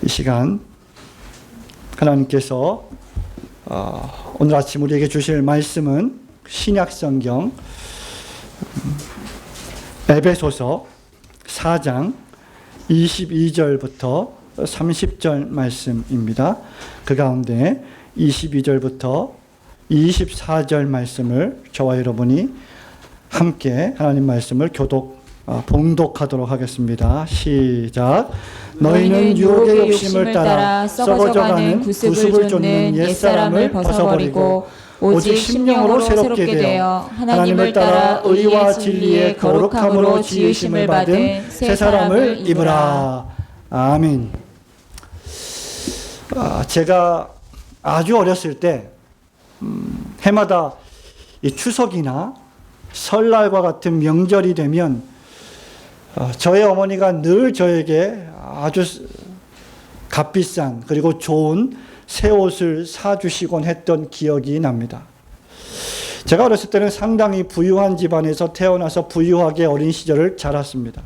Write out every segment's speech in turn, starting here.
이 시간 하나님께서 오늘 아침 우리에게 주실 말씀은 신약성경 에베소서 4장 22절부터 30절 말씀입니다. 그 가운데 22절부터 24절 말씀을 저와 여러분이 함께 하나님 말씀을 봉독하도록 하겠습니다. 시작. 너희는 유혹의 욕심을 따라 썩어져가는 구습을 쫓는 옛사람을 벗어버리고 오직 심령으로 새롭게 되어 하나님을 따라 의와 진리의 거룩함으로 지으심을 받은 새 사람을 입으라. 아멘. 제가 아주 어렸을 때 해마다 이 추석이나 설날과 같은 명절이 되면 저의 어머니가 늘 저에게 아주 값비싼 그리고 좋은 새 옷을 사주시곤 했던 기억이 납니다. 제가 어렸을 때는 상당히 부유한 집안에서 태어나서 부유하게 어린 시절을 자랐습니다.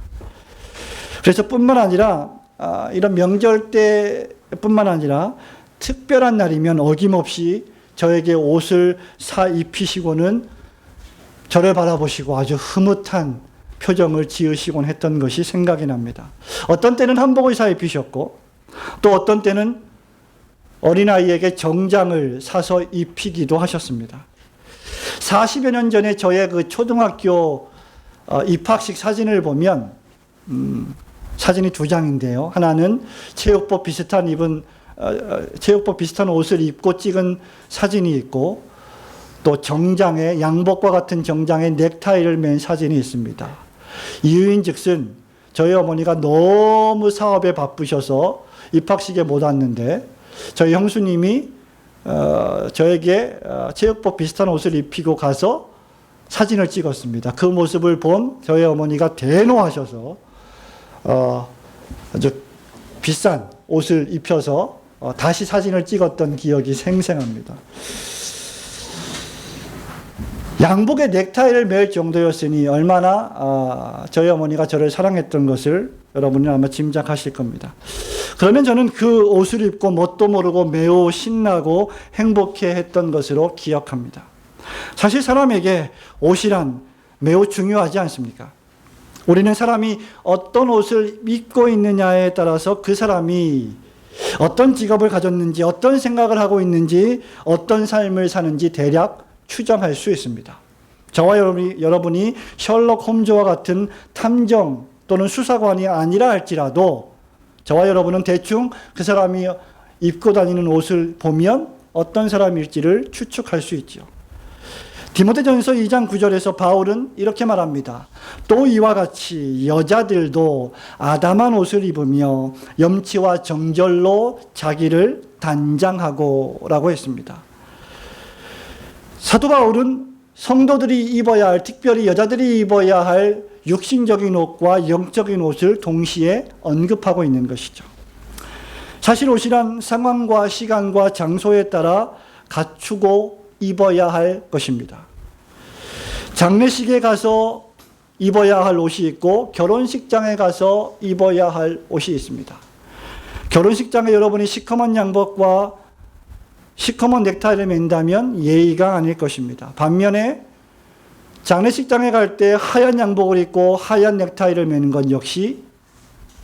그래서 뿐만 아니라 이런 명절 때뿐만 아니라 특별한 날이면 어김없이 저에게 옷을 사 입히시고는 저를 바라보시고 아주 흐뭇한 표정을 지으시곤 했던 것이 생각이 납니다. 어떤 때는 한복을 사 입히셨고 또 어떤 때는 어린아이에게 정장을 사서 입히기도 하셨습니다. 40여 년 전에 저의 그 초등학교 입학식 사진을 보면 사진이 두 장인데요. 하나는 체육복 비슷한 옷을 입고 찍은 사진이 있고 또 정장에 양복과 같은 정장에 넥타이를 맨 사진이 있습니다. 이유인즉슨 저희 어머니가 너무 사업에 바쁘셔서 입학식에 못 왔는데 저희 형수님이 저에게 체육복 비슷한 옷을 입히고 가서 사진을 찍었습니다. 그 모습을 본 저희 어머니가 대노하셔서 아주 비싼 옷을 입혀서 다시 사진을 찍었던 기억이 생생합니다. 양복에 넥타이를 맬 정도였으니 얼마나 저희 어머니가 저를 사랑했던 것을 여러분은 아마 짐작하실 겁니다. 그러면 저는 그 옷을 입고 뭣도 모르고 매우 신나고 행복해했던 것으로 기억합니다. 사실 사람에게 옷이란 매우 중요하지 않습니까? 우리는 사람이 어떤 옷을 입고 있느냐에 따라서 그 사람이 어떤 직업을 가졌는지, 어떤 생각을 하고 있는지, 어떤 삶을 사는지 대략 추정할 수 있습니다. 저와 여러분이 셜록 홈즈와 같은 탐정 또는 수사관이 아니라 할지라도 저와 여러분은 대충 그 사람이 입고 다니는 옷을 보면 어떤 사람일지를 추측할 수 있죠. 디모데전서 2장 9절에서 바울은 이렇게 말합니다. 또 이와 같이 여자들도 아담한 옷을 입으며 염치와 정절로 자기를 단장하고 라고 했습니다. 사도 바울은 성도들이 입어야 할, 특별히 여자들이 입어야 할 육신적인 옷과 영적인 옷을 동시에 언급하고 있는 것이죠. 사실 옷이란 상황과 시간과 장소에 따라 갖추고 입어야 할 것입니다. 장례식에 가서 입어야 할 옷이 있고 결혼식장에 가서 입어야 할 옷이 있습니다. 결혼식장에 여러분이 시커먼 양복과 시커먼 넥타이를 맨다면 예의가 아닐 것입니다. 반면에 장례식장에 갈 때 하얀 양복을 입고 하얀 넥타이를 매는 것 역시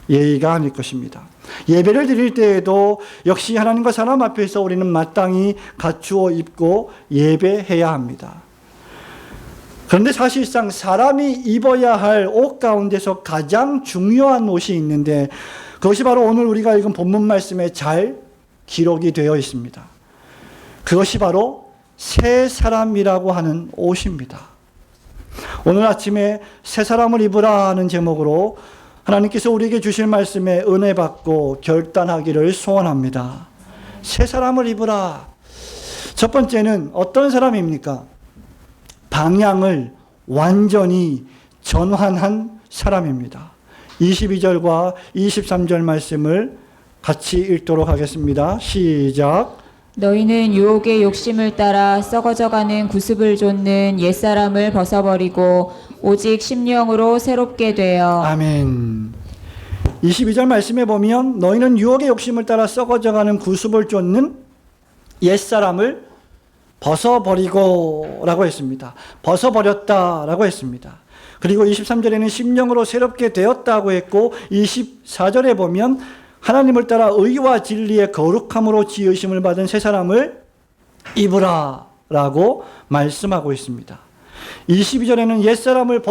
예의가 아닐 것입니다. 예배를 드릴 때에도 역시 하나님과 사람 앞에서 우리는 마땅히 갖추어 입고 예배해야 합니다. 그런데 사실상 사람이 입어야 할 옷 가운데서 가장 중요한 옷이 있는데 그것이 바로 오늘 우리가 읽은 본문 말씀에 잘 기록이 되어 있습니다. 그것이 바로 새 사람이라고 하는 옷입니다. 오늘 아침에 새 사람을 입으라 하는 제목으로 하나님께서 우리에게 주실 말씀에 은혜 받고 결단하기를 소원합니다. 새 사람을 입으라. 첫 번째는 어떤 사람입니까? 방향을 완전히 전환한 사람입니다. 22절과 23절 말씀을 같이 읽도록 하겠습니다. 시작. 너희는 유혹의 욕심을 따라 썩어져가는 구습을 좇는 옛사람을 벗어버리고 오직 심령으로 새롭게 되어. 아멘. 22절 말씀에 보면 너희는 유혹의 욕심을 따라 썩어져가는 구습을 쫓는 옛사람을 벗어버리고 라고 했습니다. 벗어버렸다 라고 했습니다. 그리고 23절에는 심령으로 새롭게 되었다고 했고 24절에 보면 하나님을 따라 의와 진리의 거룩함으로 지으심을 받은 새 사람을 입으라 라고 말씀하고 있습니다. 22절에는 옛사람을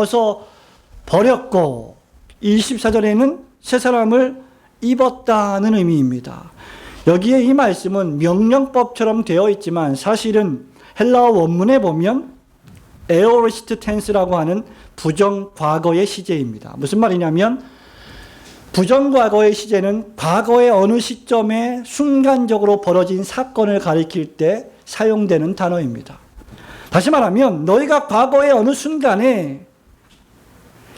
벗어버렸고 24절에는 새 사람을 입었다는 의미입니다. 여기에 이 말씀은 명령법처럼 되어 있지만 사실은 헬라어 원문에 보면 에오리스트 텐스라고 하는 부정과거의 시제입니다. 무슨 말이냐면 부정과거의 시제는 과거의 어느 시점에 순간적으로 벌어진 사건을 가리킬 때 사용되는 단어입니다. 다시 말하면 너희가 과거의 어느 순간에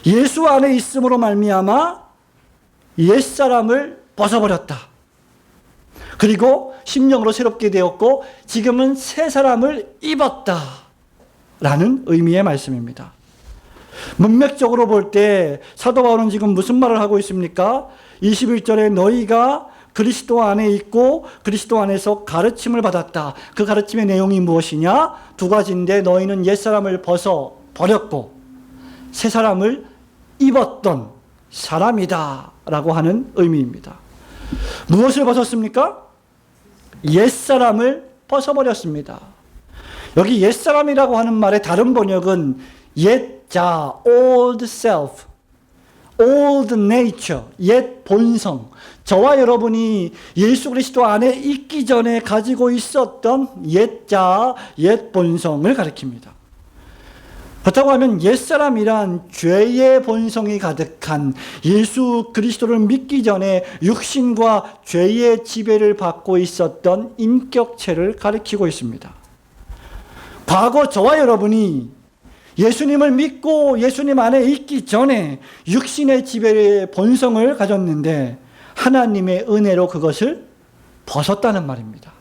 예수 안에 있음으로 말미암아 옛사람을 벗어버렸다. 그리고 심령으로 새롭게 되었고 지금은 새 사람을 입었다 라는 의미의 말씀입니다. 문맥적으로 볼 때 사도 바울은 지금 무슨 말을 하고 있습니까? 21절에 너희가 그리스도 안에 있고 그리스도 안에서 가르침을 받았다. 그 가르침의 내용이 무엇이냐? 두 가지인데 너희는 옛사람을 벗어버렸고 새 사람을 입었던 사람이다 라고 하는 의미입니다. 무엇을 벗었습니까? 옛사람을 벗어버렸습니다. 여기 옛사람이라고 하는 말의 다른 번역은 옛자, old self, old nature, 옛 본성. 저와 여러분이 예수 그리스도 안에 있기 전에 가지고 있었던 옛자, 옛 본성을 가리킵니다. 그렇다고 하면 옛사람이란 죄의 본성이 가득한 예수 그리스도를 믿기 전에 육신과 죄의 지배를 받고 있었던 인격체를 가리키고 있습니다. 과거 저와 여러분이 예수님을 믿고 예수님 안에 있기 전에 육신의 지배의 본성을 가졌는데 하나님의 은혜로 그것을 벗었다는 말입니다.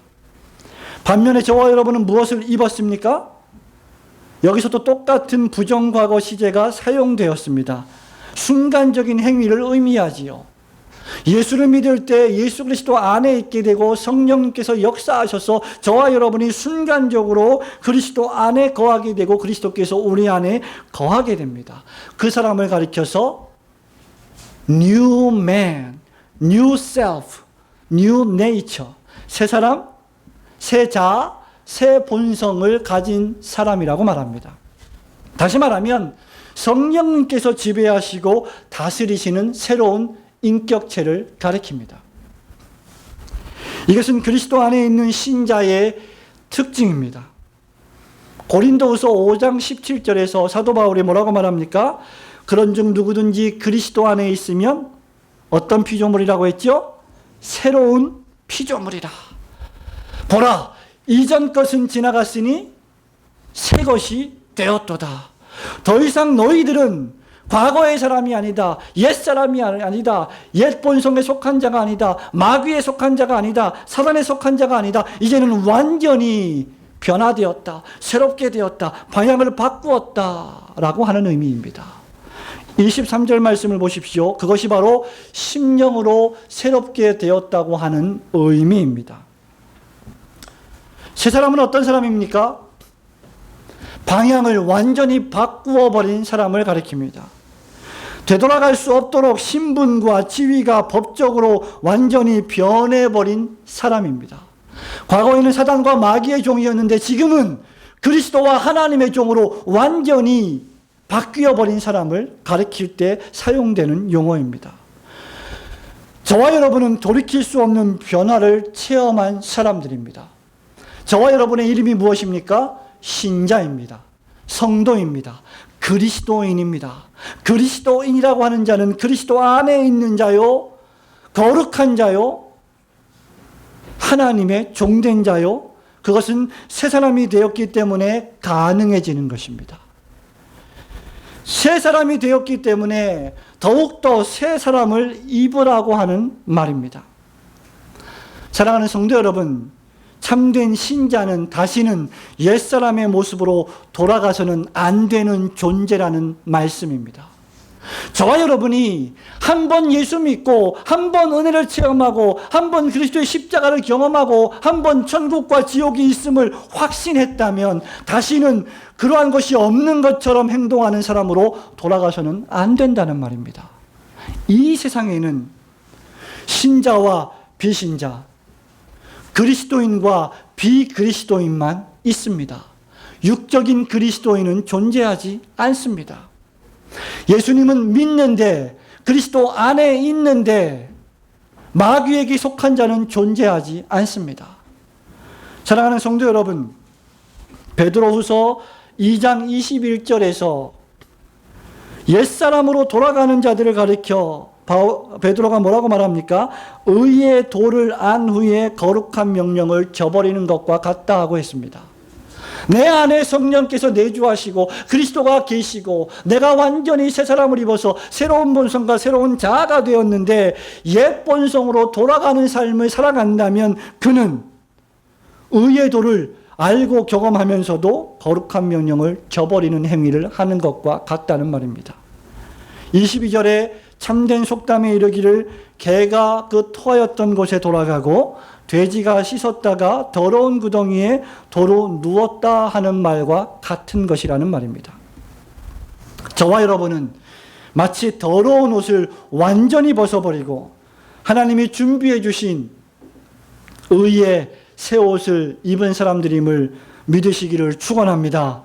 반면에 저와 여러분은 무엇을 입었습니까? 여기서도 똑같은 부정과거 시제가 사용되었습니다. 순간적인 행위를 의미하지요. 예수를 믿을 때 예수 그리스도 안에 있게 되고 성령님께서 역사하셔서 저와 여러분이 순간적으로 그리스도 안에 거하게 되고 그리스도께서 우리 안에 거하게 됩니다. 그 사람을 가리켜서 new man, new self, new nature, 새 사람, 새 자, 새 본성을 가진 사람이라고 말합니다. 다시 말하면 성령님께서 지배하시고 다스리시는 새로운 인격체를 가리킵니다. 이것은 그리스도 안에 있는 신자의 특징입니다. 고린도후서 5장 17절에서 사도 바울이 뭐라고 말합니까? 그런즉 누구든지 그리스도 안에 있으면 어떤 피조물이라고 했죠? 새로운 피조물이라. 보라, 이전 것은 지나갔으니 새 것이 되었도다. 더 이상 너희들은 과거의 사람이 아니다. 옛 사람이 아니다. 옛 본성에 속한 자가 아니다. 마귀에 속한 자가 아니다. 사단에 속한 자가 아니다. 이제는 완전히 변화되었다. 새롭게 되었다. 방향을 바꾸었다. 라고 하는 의미입니다. 23절 말씀을 보십시오. 그것이 바로 심령으로 새롭게 되었다고 하는 의미입니다. 새 사람은 어떤 사람입니까? 방향을 완전히 바꾸어 버린 사람을 가리킵니다. 되돌아갈 수 없도록 신분과 지위가 법적으로 완전히 변해버린 사람입니다. 과거에는 사단과 마귀의 종이었는데 지금은 그리스도와 하나님의 종으로 완전히 바뀌어버린 사람을 가리킬 때 사용되는 용어입니다. 저와 여러분은 돌이킬 수 없는 변화를 체험한 사람들입니다. 저와 여러분의 이름이 무엇입니까? 신자입니다. 성도입니다. 그리스도인입니다. 그리스도인이라고 하는 자는 그리스도 안에 있는 자요, 거룩한 자요, 하나님의 종된 자요, 그것은 새 사람이 되었기 때문에 가능해지는 것입니다. 새 사람이 되었기 때문에 더욱더 새 사람을 입으라고 하는 말입니다. 사랑하는 성도 여러분, 참된 신자는 다시는 옛사람의 모습으로 돌아가서는 안 되는 존재라는 말씀입니다. 저와 여러분이 한 번 예수 믿고 한 번 은혜를 체험하고 한 번 그리스도의 십자가를 경험하고 한 번 천국과 지옥이 있음을 확신했다면 다시는 그러한 것이 없는 것처럼 행동하는 사람으로 돌아가서는 안 된다는 말입니다. 이 세상에는 신자와 비신자, 그리스도인과 비그리스도인만 있습니다. 육적인 그리스도인은 존재하지 않습니다. 예수님은 믿는데 그리스도 안에 있는데 마귀에게 속한 자는 존재하지 않습니다. 사랑하는 성도 여러분, 베드로후서 2장 21절에서 옛사람으로 돌아가는 자들을 가리켜 베드로가 뭐라고 말합니까? 의의 도를 안 후에 거룩한 명령을 저버리는 것과 같다 하고 했습니다. 내 안에 성령께서 내주하시고 그리스도가 계시고 내가 완전히 새 사람을 입어서 새로운 본성과 새로운 자아가 되었는데 옛 본성으로 돌아가는 삶을 살아간다면 그는 의의 도를 알고 경험하면서도 거룩한 명령을 저버리는 행위를 하는 것과 같다는 말입니다. 22절에 참된 속담에 이르기를 개가 그 토하였던 곳에 돌아가고 돼지가 씻었다가 더러운 구덩이에 도로 누웠다 하는 말과 같은 것이라는 말입니다. 저와 여러분은 마치 더러운 옷을 완전히 벗어버리고 하나님이 준비해 주신 의의 새 옷을 입은 사람들임을 믿으시기를 축원합니다.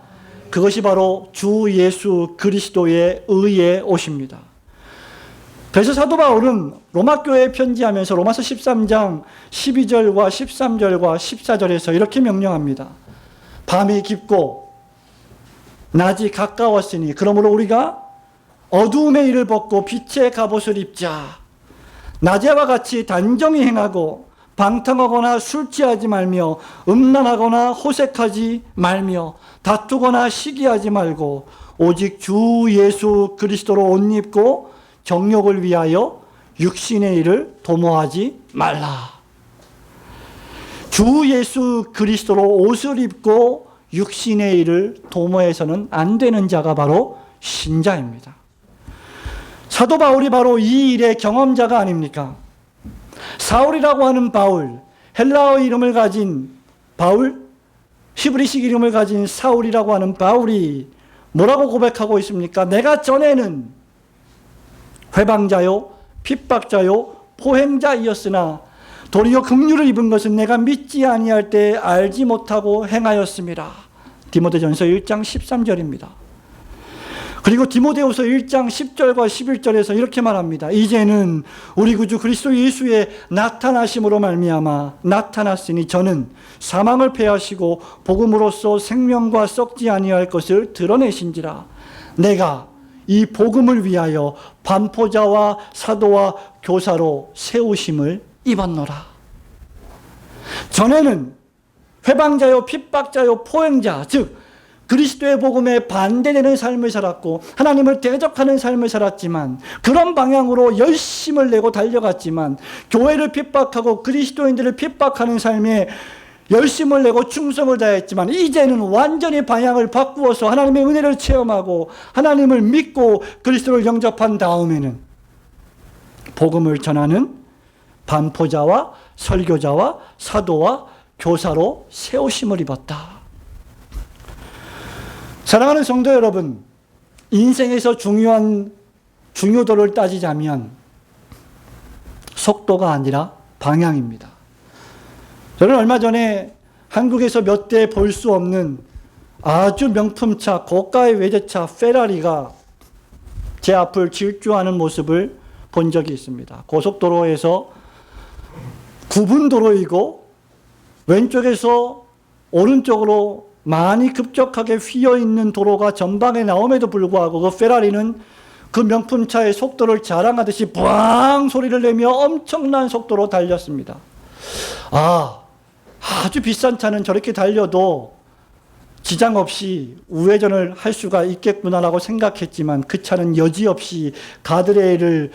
그것이 바로 주 예수 그리스도의 의의 옷입니다. 그래서 사도 바울은 로마교회에 편지하면서 로마서 13장 12절과 13절과 14절에서 이렇게 명령합니다. 밤이 깊고 낮이 가까웠으니 그러므로 우리가 어두움의 일을 벗고 빛의 갑옷을 입자. 낮에와 같이 단정히 행하고 방탕하거나 술 취하지 말며 음란하거나 호색하지 말며 다투거나 시기하지 말고 오직 주 예수 그리스도로 옷 입고 정욕을 위하여 육신의 일을 도모하지 말라. 주 예수 그리스도로 옷을 입고 육신의 일을 도모해서는 안 되는 자가 바로 신자입니다. 사도 바울이 바로 이 일의 경험자가 아닙니까? 사울이라고 하는 바울, 헬라어 이름을 가진 바울, 히브리식 이름을 가진 사울이라고 하는 바울이 뭐라고 고백하고 있습니까? 내가 전에는 회방자요, 핍박자요, 포행자이었으나 도리어 긍휼을 입은 것은 내가 믿지 아니할 때 알지 못하고 행하였습니다. 디모데전서 1장 13절입니다. 그리고 디모데후서 1장 10절과 11절에서 이렇게 말합니다. 이제는 우리 구주 그리스도 예수의 나타나심으로 말미암아 나타났으니 저는 사망을 패하시고 복음으로써 생명과 썩지 아니할 것을 드러내신지라. 내가 이 복음을 위하여 반포자와 사도와 교사로 세우심을 입었노라. 전에는 회방자요, 핍박자요, 포행자, 즉 그리스도의 복음에 반대되는 삶을 살았고 하나님을 대적하는 삶을 살았지만 그런 방향으로 열심을 내고 달려갔지만 교회를 핍박하고 그리스도인들을 핍박하는 삶에 열심을 내고 충성을 다했지만 이제는 완전히 방향을 바꾸어서 하나님의 은혜를 체험하고 하나님을 믿고 그리스도를 영접한 다음에는 복음을 전하는 반포자와 설교자와 사도와 교사로 세우심을 입었다. 사랑하는 성도 여러분, 인생에서 중요한 중요도를 따지자면 속도가 아니라 방향입니다. 저는 얼마 전에 한국에서 몇 대 볼 수 없는 아주 명품차, 고가의 외제차 페라리가 제 앞을 질주하는 모습을 본 적이 있습니다. 고속도로에서 9분 도로이고 왼쪽에서 오른쪽으로 많이 급격하게 휘어있는 도로가 전방에 나옴에도 불구하고 그 페라리는 그 명품차의 속도를 자랑하듯이 부앙 소리를 내며 엄청난 속도로 달렸습니다. 아주 비싼 차는 저렇게 달려도 지장 없이 우회전을 할 수가 있겠구나라고 생각했지만 그 차는 여지없이 가드레일을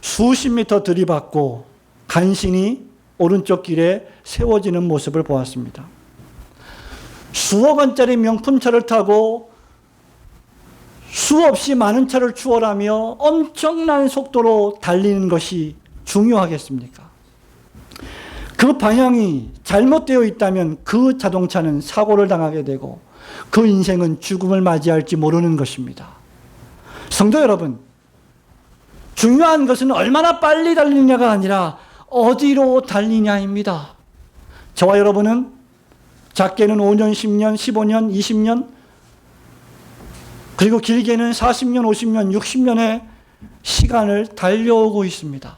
수십 미터 들이받고 간신히 오른쪽 길에 세워지는 모습을 보았습니다. 수억 원짜리 명품차를 타고 수없이 많은 차를 추월하며 엄청난 속도로 달리는 것이 중요하겠습니까? 그 방향이 잘못되어 있다면 그 자동차는 사고를 당하게 되고 그 인생은 죽음을 맞이할지 모르는 것입니다. 성도 여러분, 중요한 것은 얼마나 빨리 달리느냐가 아니라 어디로 달리냐입니다. 저와 여러분은 작게는 5년, 10년, 15년, 20년, 그리고 길게는 40년, 50년, 60년의 시간을 달려오고 있습니다.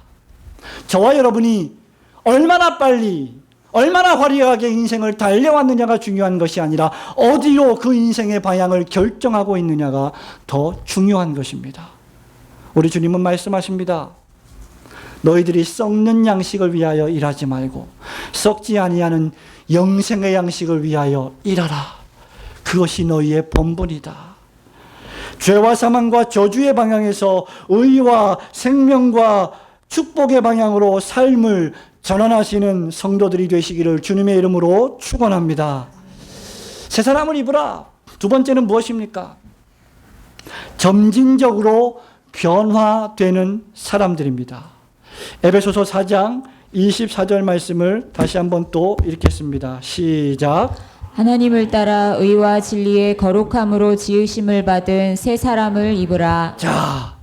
저와 여러분이 얼마나 빨리, 얼마나 화려하게 인생을 달려왔느냐가 중요한 것이 아니라 어디로 그 인생의 방향을 결정하고 있느냐가 더 중요한 것입니다. 우리 주님은 말씀하십니다. 너희들이 썩는 양식을 위하여 일하지 말고 썩지 아니하는 영생의 양식을 위하여 일하라. 그것이 너희의 본분이다. 죄와 사망과 저주의 방향에서 의와 생명과 축복의 방향으로 삶을 전환하시는 성도들이 되시기를 주님의 이름으로 축원합니다. 새 사람을 입으라. 두 번째는 무엇입니까? 점진적으로 변화되는 사람들입니다. 에베소서 4장 24절 말씀을 다시 한번 또 읽겠습니다. 시작. 하나님을 따라 의와 진리의 거룩함으로 지으심을 받은 새 사람을 입으라. 자,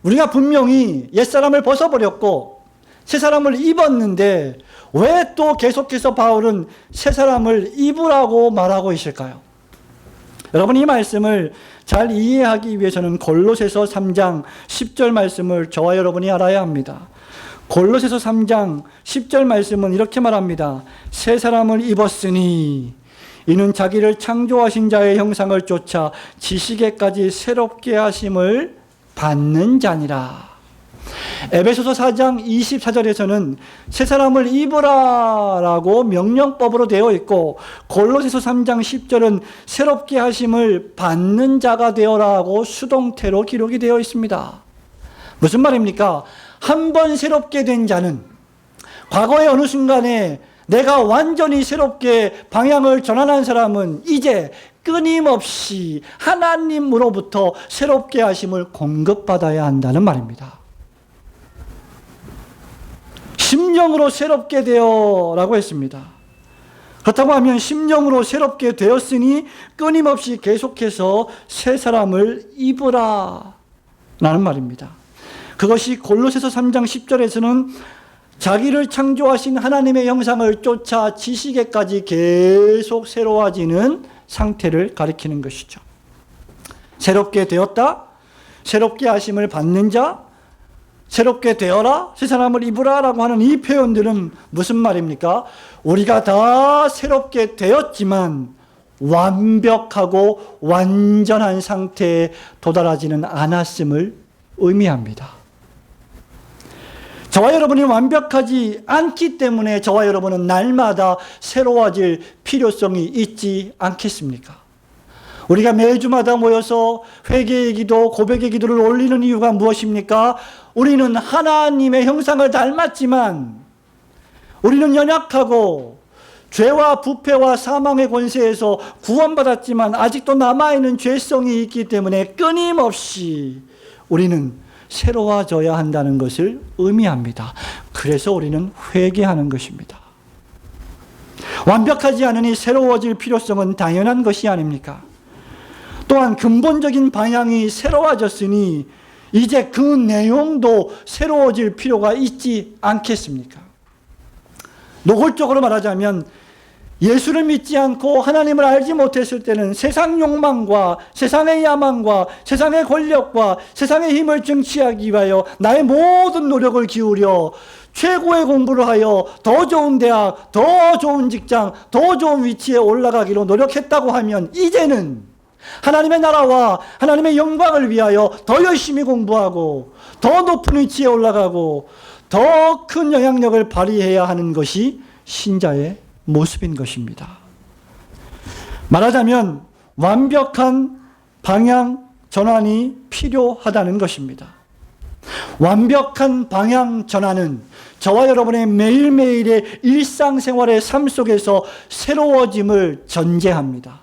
우리가 분명히 옛사람을 벗어버렸고 새 사람을 입었는데 왜 또 계속해서 바울은 새 사람을 입으라고 말하고 있을까요? 여러분, 이 말씀을 잘 이해하기 위해서는 골로새서 3장 10절 말씀을 저와 여러분이 알아야 합니다. 골로새서 3장 10절 말씀은 이렇게 말합니다. 새 사람을 입었으니 이는 자기를 창조하신 자의 형상을 쫓아 지식에까지 새롭게 하심을 받는 자니라. 에베소서 4장 24절에서는 새 사람을 입으라라고 명령법으로 되어 있고 골로새서 3장 10절은 새롭게 하심을 받는 자가 되어라고 수동태로 기록이 되어 있습니다. 무슨 말입니까? 한 번 새롭게 된 자는 과거의 어느 순간에 내가 완전히 새롭게 방향을 전환한 사람은 이제 끊임없이 하나님으로부터 새롭게 하심을 공급받아야 한다는 말입니다. 심령으로 새롭게 되어라고 했습니다. 그렇다고 하면 심령으로 새롭게 되었으니 끊임없이 계속해서 새 사람을 입으라 라는 말입니다. 그것이 골로새서 3장 10절에서는 자기를 창조하신 하나님의 형상을 쫓아 지식에까지 계속 새로워지는 상태를 가리키는 것이죠. 새롭게 되었다, 새롭게 하심을 받는 자, 새롭게 되어라, 새 사람을 입으라 라고 하는 이 표현들은 무슨 말입니까? 우리가 다 새롭게 되었지만 완벽하고 완전한 상태에 도달하지는 않았음을 의미합니다. 저와 여러분이 완벽하지 않기 때문에 저와 여러분은 날마다 새로워질 필요성이 있지 않겠습니까? 우리가 매주마다 모여서 회개의 기도, 고백의 기도를 올리는 이유가 무엇입니까? 우리는 하나님의 형상을 닮았지만 우리는 연약하고 죄와 부패와 사망의 권세에서 구원받았지만 아직도 남아있는 죄성이 있기 때문에 끊임없이 우리는 새로워져야 한다는 것을 의미합니다. 그래서 우리는 회개하는 것입니다. 완벽하지 않으니 새로워질 필요성은 당연한 것이 아닙니까? 또한 근본적인 방향이 새로워졌으니 이제 그 내용도 새로워질 필요가 있지 않겠습니까? 노골적으로 말하자면 예수를 믿지 않고 하나님을 알지 못했을 때는 세상 욕망과 세상의 야망과 세상의 권력과 세상의 힘을 쟁취하기 위하여 나의 모든 노력을 기울여 최고의 공부를 하여 더 좋은 대학, 더 좋은 직장, 더 좋은 위치에 올라가기로 노력했다고 하면 이제는 하나님의 나라와 하나님의 영광을 위하여 더 열심히 공부하고 더 높은 위치에 올라가고 더 큰 영향력을 발휘해야 하는 것이 신자의 모습인 것입니다. 말하자면 완벽한 방향 전환이 필요하다는 것입니다. 완벽한 방향 전환은 저와 여러분의 매일매일의 일상생활의 삶 속에서 새로워짐을 전제합니다.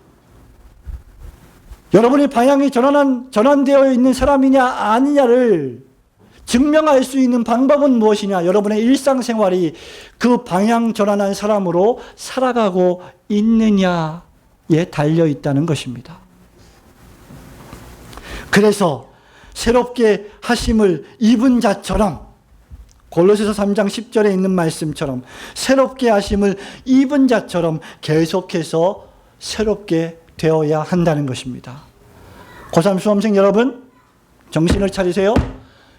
여러분이 방향이 전환되어 있는 사람이냐 아니냐를 증명할 수 있는 방법은 무엇이냐? 여러분의 일상생활이 그 방향 전환한 사람으로 살아가고 있느냐에 달려 있다는 것입니다. 그래서 새롭게 하심을 입은 자처럼, 골로새서 3장 10절에 있는 말씀처럼 새롭게 하심을 입은 자처럼 계속해서 새롭게 되어야 한다는 것입니다. 고3 수험생 여러분, 정신을 차리세요.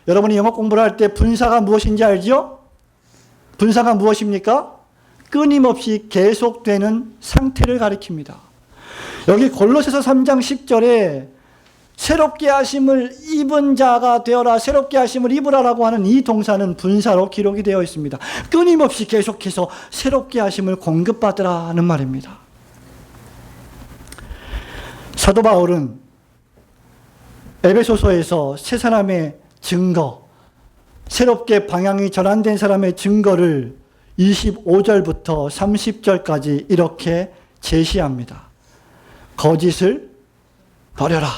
여러분이 영어 공부를 할 때 분사가 무엇인지 알죠? 분사가 무엇입니까? 끊임없이 계속되는 상태를 가리킵니다. 여기 골로새서 3장 10절에 새롭게 하심을 입은 자가 되어라, 새롭게 하심을 입으라라고 하는 이 동사는 분사로 기록이 되어 있습니다. 끊임없이 계속해서 새롭게 하심을 공급받으라는 말입니다. 사도 바울은 에베소서에서 세 사람의 증거, 새롭게 방향이 전환된 사람의 증거를 25절부터 30절까지 이렇게 제시합니다. 거짓을 버려라.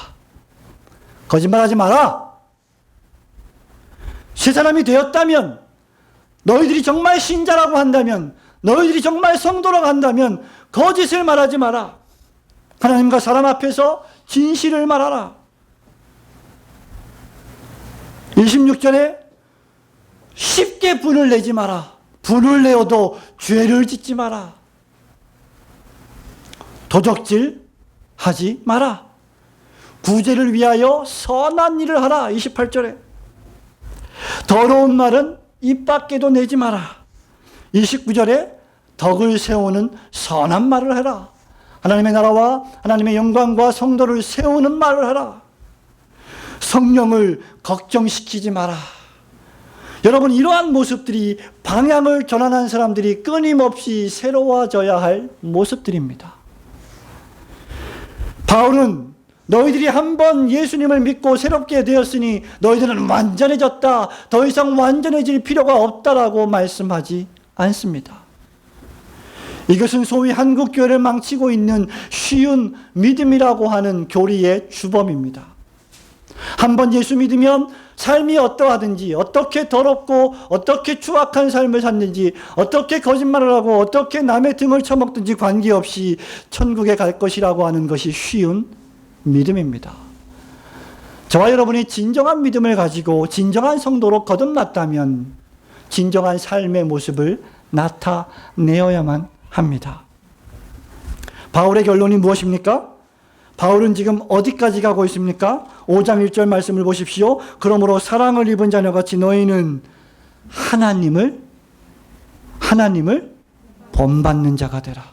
거짓말하지 마라. 새 사람이 되었다면, 너희들이 정말 신자라고 한다면, 너희들이 정말 성도라고 한다면 거짓을 말하지 마라. 하나님과 사람 앞에서 진실을 말하라. 26절에 쉽게 분을 내지 마라. 분을 내어도 죄를 짓지 마라. 도적질 하지 마라. 구제를 위하여 선한 일을 하라. 28절에 더러운 말은 입 밖에도 내지 마라. 29절에 덕을 세우는 선한 말을 해라. 하나님의 나라와 하나님의 영광과 성도를 세우는 말을 하라. 성령을 걱정시키지 마라. 여러분, 이러한 모습들이 방향을 전환한 사람들이 끊임없이 새로워져야 할 모습들입니다. 바울은 너희들이 한번 예수님을 믿고 새롭게 되었으니 너희들은 완전해졌다, 더 이상 완전해질 필요가 없다라고 말씀하지 않습니다. 이것은 소위 한국 교회를 망치고 있는 쉬운 믿음이라고 하는 교리의 주범입니다. 한번 예수 믿으면 삶이 어떠하든지, 어떻게 더럽고 어떻게 추악한 삶을 샀는지, 어떻게 거짓말을 하고 어떻게 남의 등을 쳐먹든지 관계없이 천국에 갈 것이라고 하는 것이 쉬운 믿음입니다. 저와 여러분이 진정한 믿음을 가지고 진정한 성도로 거듭났다면 진정한 삶의 모습을 나타내어야만 합니다. 바울의 결론이 무엇입니까? 바울은 지금 어디까지 가고 있습니까? 5장 1절 말씀을 보십시오. 그러므로 사랑을 입은 자녀같이 너희는 하나님을 본받는 자가 되라.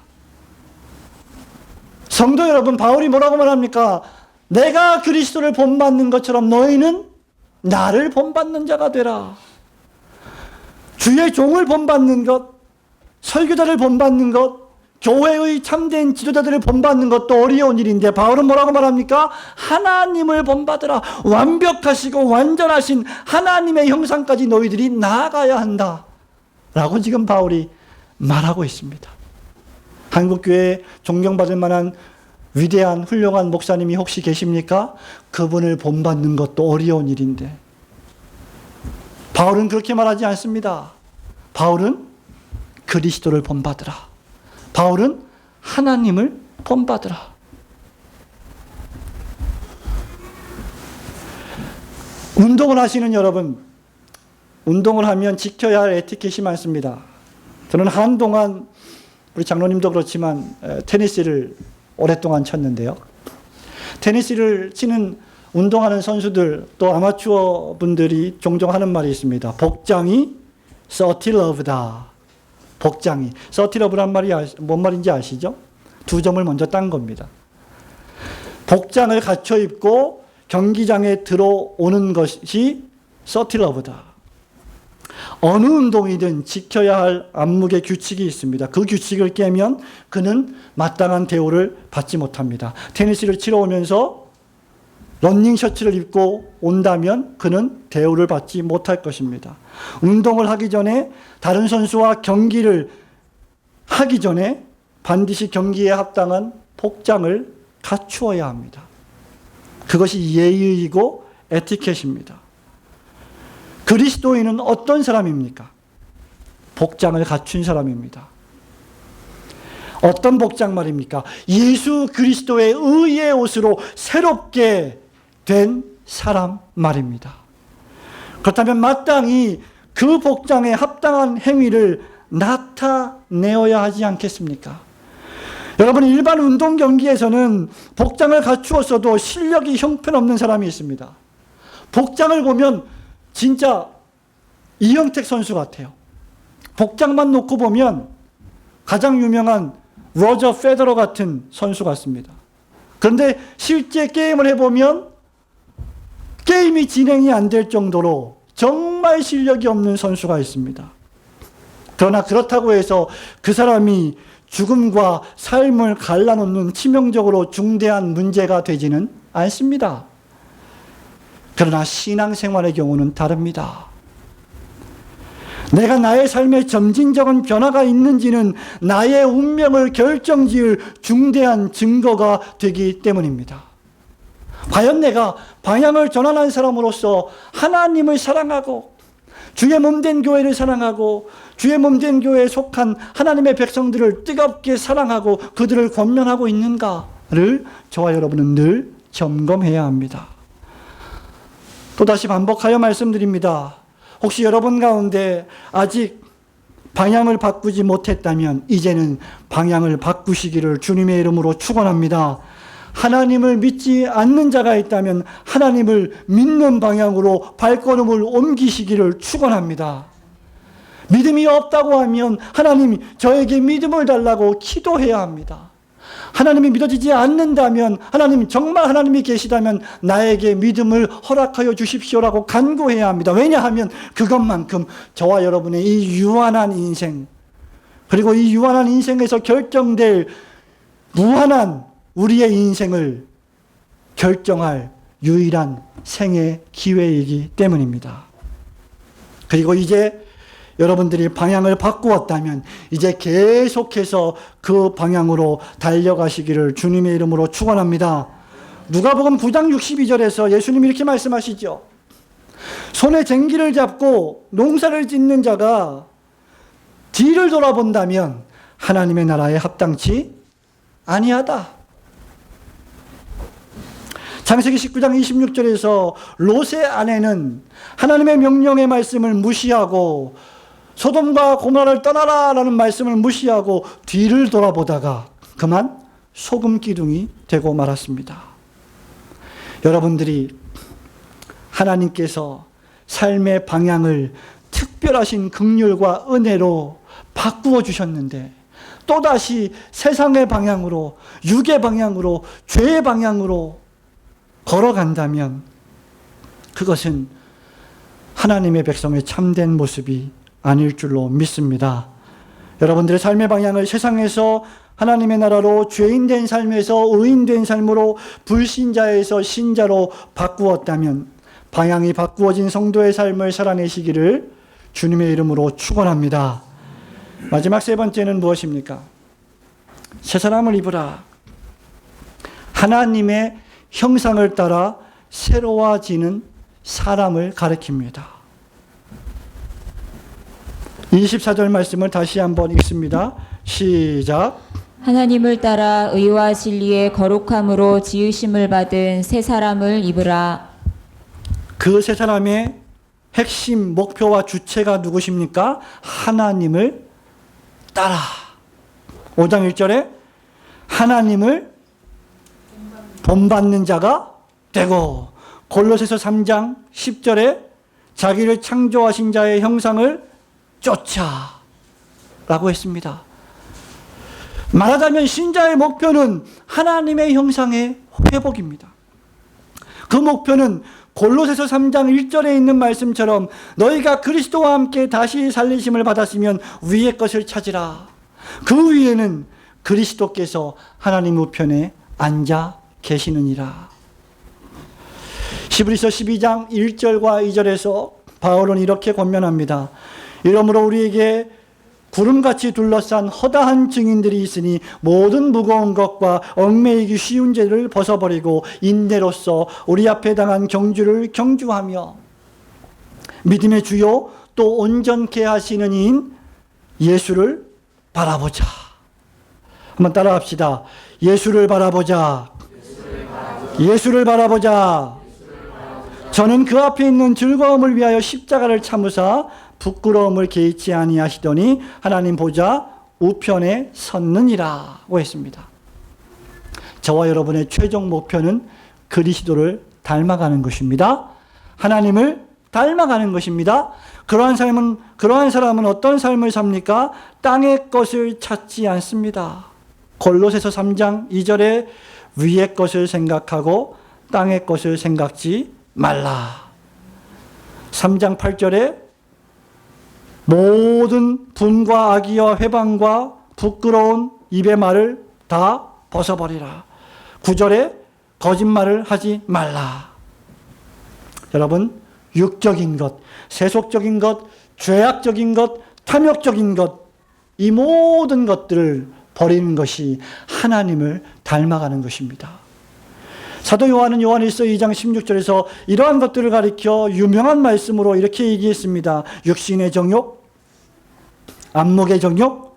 성도 여러분, 바울이 뭐라고 말합니까? 내가 그리스도를 본받는 것처럼 너희는 나를 본받는 자가 되라. 주의 종을 본받는 것, 설교자를 본받는 것, 교회의 참된 지도자들을 본받는 것도 어려운 일인데 바울은 뭐라고 말합니까? 하나님을 본받으라. 완벽하시고 완전하신 하나님의 형상까지 너희들이 나아가야 한다 라고 지금 바울이 말하고 있습니다. 한국교회에 존경받을 만한 위대한 훌륭한 목사님이 혹시 계십니까? 그분을 본받는 것도 어려운 일인데 바울은 그렇게 말하지 않습니다. 바울은 그리스도를 본받으라. 바울은 하나님을 본받으라. 운동을 하시는 여러분, 운동을 하면 지켜야 할 에티켓이 많습니다. 저는 한동안 우리 장로님도 그렇지만 테니스를 오랫동안 쳤는데요. 테니스를 치는 운동하는 선수들 또 아마추어 분들이 종종 하는 말이 있습니다. 복장이 서티러브다. 복장이. 서티러브란 말이 뭔 말인지 아시죠? 두 점을 먼저 딴 겁니다. 복장을 갖춰 입고 경기장에 들어오는 것이 서티러브다. 어느 운동이든 지켜야 할 안목의 규칙이 있습니다. 그 규칙을 깨면 그는 마땅한 대우를 받지 못합니다. 테니스를 치러 오면서 러닝 셔츠를 입고 온다면 그는 대우를 받지 못할 것입니다. 운동을 하기 전에 다른 선수와 경기를 하기 전에 반드시 경기에 합당한 복장을 갖추어야 합니다. 그것이 예의이고 에티켓입니다. 그리스도인은 어떤 사람입니까? 복장을 갖춘 사람입니다. 어떤 복장 말입니까? 예수 그리스도의 의의 옷으로 새롭게 된 사람 말입니다. 그렇다면 마땅히 그 복장에 합당한 행위를 나타내어야 하지 않겠습니까? 여러분, 일반 운동 경기에서는 복장을 갖추었어도 실력이 형편없는 사람이 있습니다. 복장을 보면 진짜 이영택 선수 같아요. 복장만 놓고 보면 가장 유명한 로저 페더러 같은 선수 같습니다. 그런데 실제 게임을 해보면 게임이 진행이 안 될 정도로 정말 실력이 없는 선수가 있습니다. 그러나 그렇다고 해서 그 사람이 죽음과 삶을 갈라놓는 치명적으로 중대한 문제가 되지는 않습니다. 그러나 신앙생활의 경우는 다릅니다. 내가 나의 삶에 점진적인 변화가 있는지는 나의 운명을 결정지을 중대한 증거가 되기 때문입니다. 과연 내가 방향을 전환한 사람으로서 하나님을 사랑하고 주의 몸된 교회를 사랑하고 주의 몸된 교회에 속한 하나님의 백성들을 뜨겁게 사랑하고 그들을 권면하고 있는가를 저와 여러분은 늘 점검해야 합니다. 또다시 반복하여 말씀드립니다. 혹시 여러분 가운데 아직 방향을 바꾸지 못했다면 이제는 방향을 바꾸시기를 주님의 이름으로 축원합니다. 하나님을 믿지 않는 자가 있다면 하나님을 믿는 방향으로 발걸음을 옮기시기를 축원합니다. 믿음이 없다고 하면 하나님 저에게 믿음을 달라고 기도해야 합니다. 하나님이 믿어지지 않는다면 하나님 정말 하나님이 계시다면 나에게 믿음을 허락하여 주십시오라고 간구해야 합니다. 왜냐하면 그것만큼 저와 여러분의 이 유한한 인생 그리고 이 유한한 인생에서 결정될 무한한 우리의 인생을 결정할 유일한 생애 기회이기 때문입니다. 그리고 이제 여러분들이 방향을 바꾸었다면 이제 계속해서 그 방향으로 달려가시기를 주님의 이름으로 축원합니다. 누가복음 9장 62절에서 예수님이 이렇게 말씀하시죠. 손에 쟁기를 잡고 농사를 짓는 자가 뒤를 돌아본다면 하나님의 나라에 합당치 아니하다. 창세기 19장 26절에서 롯의 아내는 하나님의 명령의 말씀을 무시하고 소돔과 고모라를 떠나라 라는 말씀을 무시하고 뒤를 돌아보다가 그만 소금 기둥이 되고 말았습니다. 여러분들이 하나님께서 삶의 방향을 특별하신 긍휼과 은혜로 바꾸어 주셨는데 또다시 세상의 방향으로 육의 방향으로 죄의 방향으로 걸어간다면 그것은 하나님의 백성의 참된 모습이 아닐 줄로 믿습니다. 여러분들의 삶의 방향을 세상에서 하나님의 나라로 죄인된 삶에서 의인된 삶으로 불신자에서 신자로 바꾸었다면 방향이 바꾸어진 성도의 삶을 살아내시기를 주님의 이름으로 축원합니다. 마지막 세 번째는 무엇입니까? 새 사람을 입으라. 하나님의 형상을 따라 새로워지는 사람을 가리킵니다. 24절 말씀을 다시 한번 읽습니다. 시작. 하나님을 따라 의와 진리의 거룩함으로 지으심을 받은 새 사람을 입으라. 그 새 사람의 핵심 목표와 주체가 누구십니까? 하나님을 따라. 5장 1절에 하나님을 본받는 자가 되고, 골로새서 3장 10절에 자기를 창조하신 자의 형상을 쫓아 라고 했습니다. 말하자면 신자의 목표는 하나님의 형상의 회복입니다. 그 목표는 골로새서 3장 1절에 있는 말씀처럼 너희가 그리스도와 함께 다시 살리심을 받았으면 위의 것을 찾으라. 그 위에는 그리스도께서 하나님 우편에 앉아 계시느니라. 히브리서 12장 1절과 2절에서 바울은 이렇게 권면합니다. 이러므로 우리에게 구름같이 둘러싼 허다한 증인들이 있으니 모든 무거운 것과 얽매이기 쉬운 죄를 벗어버리고 인내로서 우리 앞에 당한 경주를 경주하며 믿음의 주요 또 온전케 하시는 이인 예수를 바라보자. 한번 따라합시다. 예수를 바라보자. 예수를 바라보자. 저는 그 앞에 있는 즐거움을 위하여 십자가를 참으사 부끄러움을 개의치 아니하시더니 하나님 보좌 우편에 섰느니라고 했습니다. 저와 여러분의 최종 목표는 그리스도를 닮아가는 것입니다. 하나님을 닮아가는 것입니다. 그러한 사람은 어떤 삶을 삽니까? 땅의 것을 찾지 않습니다. 골로새서 3장 2절에 위의 것을 생각하고 땅의 것을 생각지 말라. 3장 8절에 모든 분과 악의와 회방과 부끄러운 입의 말을 다 벗어버리라. 9절에 거짓말을 하지 말라. 여러분, 육적인 것, 세속적인 것, 죄악적인 것, 탐욕적인 것, 이 모든 것들을 버리는 것이 하나님을 닮아가는 것입니다. 사도 요한은 요한일서 2장 16절에서 이러한 것들을 가리켜 유명한 말씀으로 이렇게 얘기했습니다. 육신의 정욕, 안목의 정욕,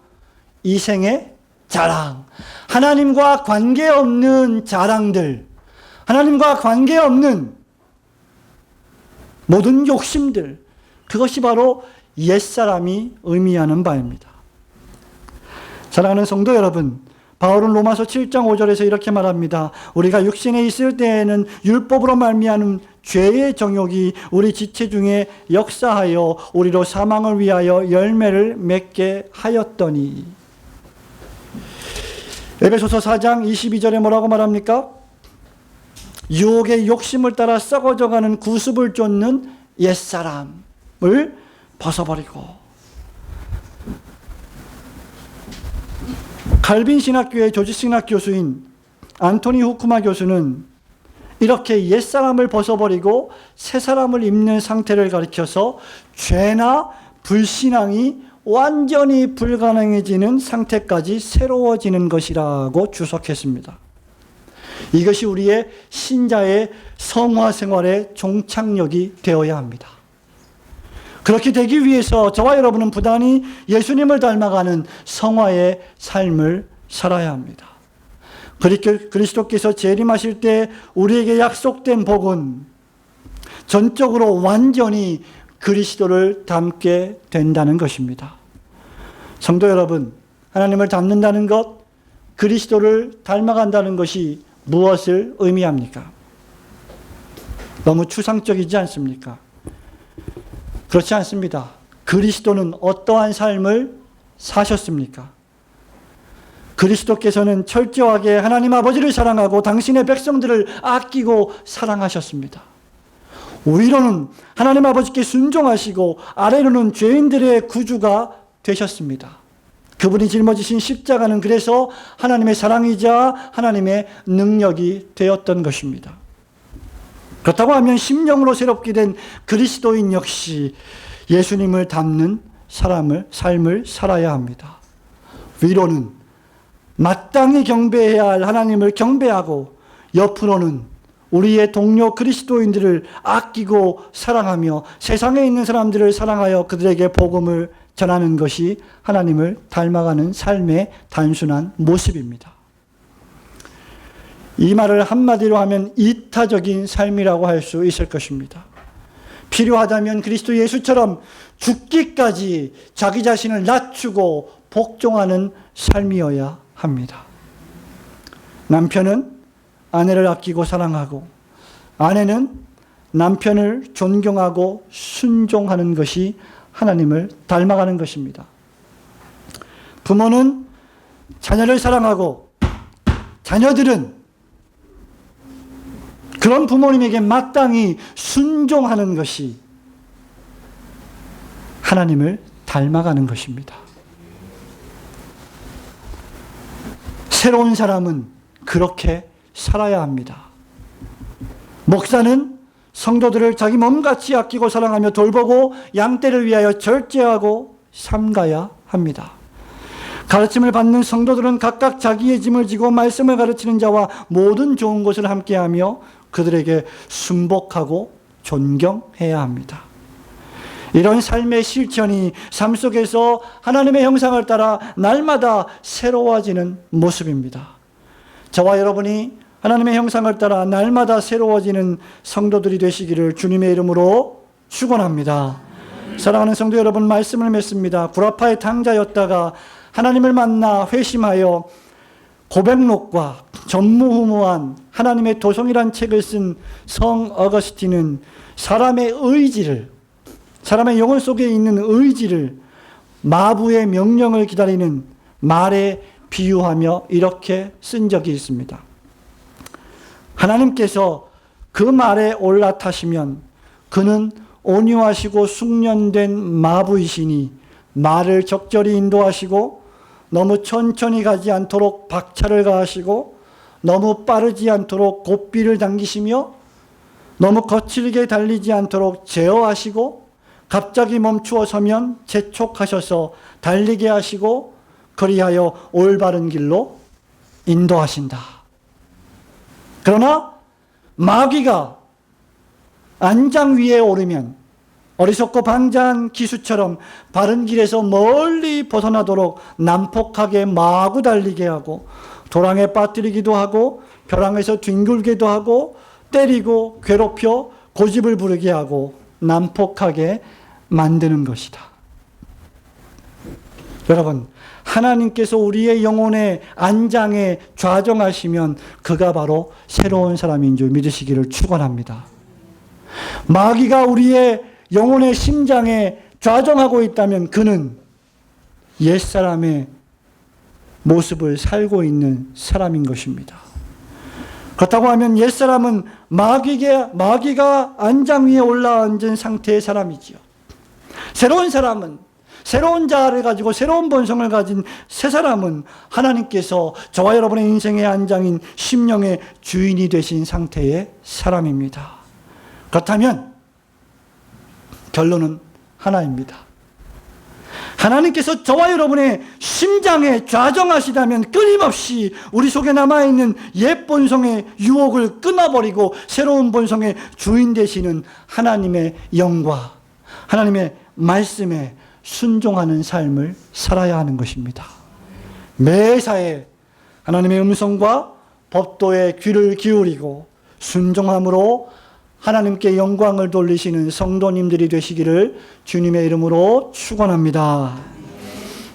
이생의 자랑. 하나님과 관계없는 자랑들, 하나님과 관계없는 모든 욕심들, 그것이 바로 옛사람이 의미하는 바입니다. 사랑하는 성도 여러분, 바울은 로마서 7장 5절에서 이렇게 말합니다. 우리가 육신에 있을 때에는 율법으로 말미암은 죄의 정욕이 우리 지체 중에 역사하여 우리로 사망을 위하여 열매를 맺게 하였더니. 에베소서 4장 22절에 뭐라고 말합니까? 유혹의 욕심을 따라 썩어져가는 구습을 쫓는 옛사람을 벗어버리고. 칼빈 신학교의 조지신학 교수인 안토니 후쿠마 교수는 이렇게 옛사람을 벗어버리고 새사람을 입는 상태를 가리켜서 죄나 불신앙이 완전히 불가능해지는 상태까지 새로워지는 것이라고 주석했습니다. 이것이 우리의 신자의 성화 생활의 종착역이 되어야 합니다. 그렇게 되기 위해서 저와 여러분은 부단히 예수님을 닮아가는 성화의 삶을 살아야 합니다. 그리스도께서 재림하실 때 우리에게 약속된 복은 전적으로 완전히 그리스도를 닮게 된다는 것입니다. 성도 여러분, 하나님을 닮는다는 것, 그리스도를 닮아간다는 것이 무엇을 의미합니까? 너무 추상적이지 않습니까? 그렇지 않습니다. 그리스도는 어떠한 삶을 사셨습니까? 그리스도께서는 철저하게 하나님 아버지를 사랑하고 당신의 백성들을 아끼고 사랑하셨습니다. 위로는 하나님 아버지께 순종하시고 아래로는 죄인들의 구주가 되셨습니다. 그분이 짊어지신 십자가는 그래서 하나님의 사랑이자 하나님의 능력이 되었던 것입니다. 그렇다고 하면 심령으로 새롭게 된 그리스도인 역시 예수님을 닮는 삶을 살아야 합니다. 위로는 마땅히 경배해야 할 하나님을 경배하고, 옆으로는 우리의 동료 그리스도인들을 아끼고 사랑하며 세상에 있는 사람들을 사랑하여 그들에게 복음을 전하는 것이 하나님을 닮아가는 삶의 단순한 모습입니다. 이 말을 한마디로 하면 이타적인 삶이라고 할 수 있을 것입니다. 필요하다면 그리스도 예수처럼 죽기까지 자기 자신을 낮추고 복종하는 삶이어야 합니다. 남편은 아내를 아끼고 사랑하고, 아내는 남편을 존경하고 순종하는 것이 하나님을 닮아가는 것입니다. 부모는 자녀를 사랑하고, 자녀들은 그런 부모님에게 마땅히 순종하는 것이 하나님을 닮아가는 것입니다. 새로운 사람은 그렇게 살아야 합니다. 목사는 성도들을 자기 몸같이 아끼고 사랑하며 돌보고 양떼를 위하여 절제하고 삼가야 합니다. 가르침을 받는 성도들은 각각 자기의 짐을 지고 말씀을 가르치는 자와 모든 좋은 것을 함께하며 그들에게 순복하고 존경해야 합니다. 이런 삶의 실천이 삶 속에서 하나님의 형상을 따라 날마다 새로워지는 모습입니다. 저와 여러분이 하나님의 형상을 따라 날마다 새로워지는 성도들이 되시기를 주님의 이름으로 축원합니다. 사랑하는 성도 여러분, 말씀을 맺습니다. 구라파의 탕자였다가 하나님을 만나 회심하여 고백록과 전무후무한 하나님의 도성이란 책을 쓴 성 어거스틴은 사람의 영혼 속에 있는 의지를 마부의 명령을 기다리는 말에 비유하며 이렇게 쓴 적이 있습니다. 하나님께서 그 말에 올라타시면 그는 온유하시고 숙련된 마부이시니 말을 적절히 인도하시고 너무 천천히 가지 않도록 박차를 가하시고 너무 빠르지 않도록 고삐를 당기시며 너무 거칠게 달리지 않도록 제어하시고 갑자기 멈추어 서면 재촉하셔서 달리게 하시고 그리하여 올바른 길로 인도하신다. 그러나 마귀가 안장 위에 오르면 어리석고 방자한 기수처럼 바른 길에서 멀리 벗어나도록 난폭하게 마구 달리게 하고 도랑에 빠뜨리기도 하고 벼랑에서 뒹굴게도 하고 때리고 괴롭혀 고집을 부르게 하고 난폭하게 만드는 것이다. 여러분, 하나님께서 우리의 영혼의 안장에 좌정하시면 그가 바로 새로운 사람인 줄 믿으시기를 축원합니다. 마귀가 우리의 영혼의 심장에 좌정하고 있다면 그는 옛사람의 모습을 살고 있는 사람인 것입니다. 그렇다고 하면 옛사람은 마귀가 안장 위에 올라앉은 상태의 사람이지요. 새로운 사람은, 새로운 자아를 가지고 새로운 본성을 가진 새 사람은 하나님께서 저와 여러분의 인생의 안장인 심령의 주인이 되신 상태의 사람입니다. 그렇다면 결론은 하나입니다. 하나님께서 저와 여러분의 심장에 좌정하시다면 끊임없이 우리 속에 남아있는 옛 본성의 유혹을 끊어버리고 새로운 본성의 주인 되시는 하나님의 영과 하나님의 말씀에 순종하는 삶을 살아야 하는 것입니다. 매사에 하나님의 음성과 법도에 귀를 기울이고 순종함으로 하나님께 영광을 돌리시는 성도님들이 되시기를 주님의 이름으로 축원합니다.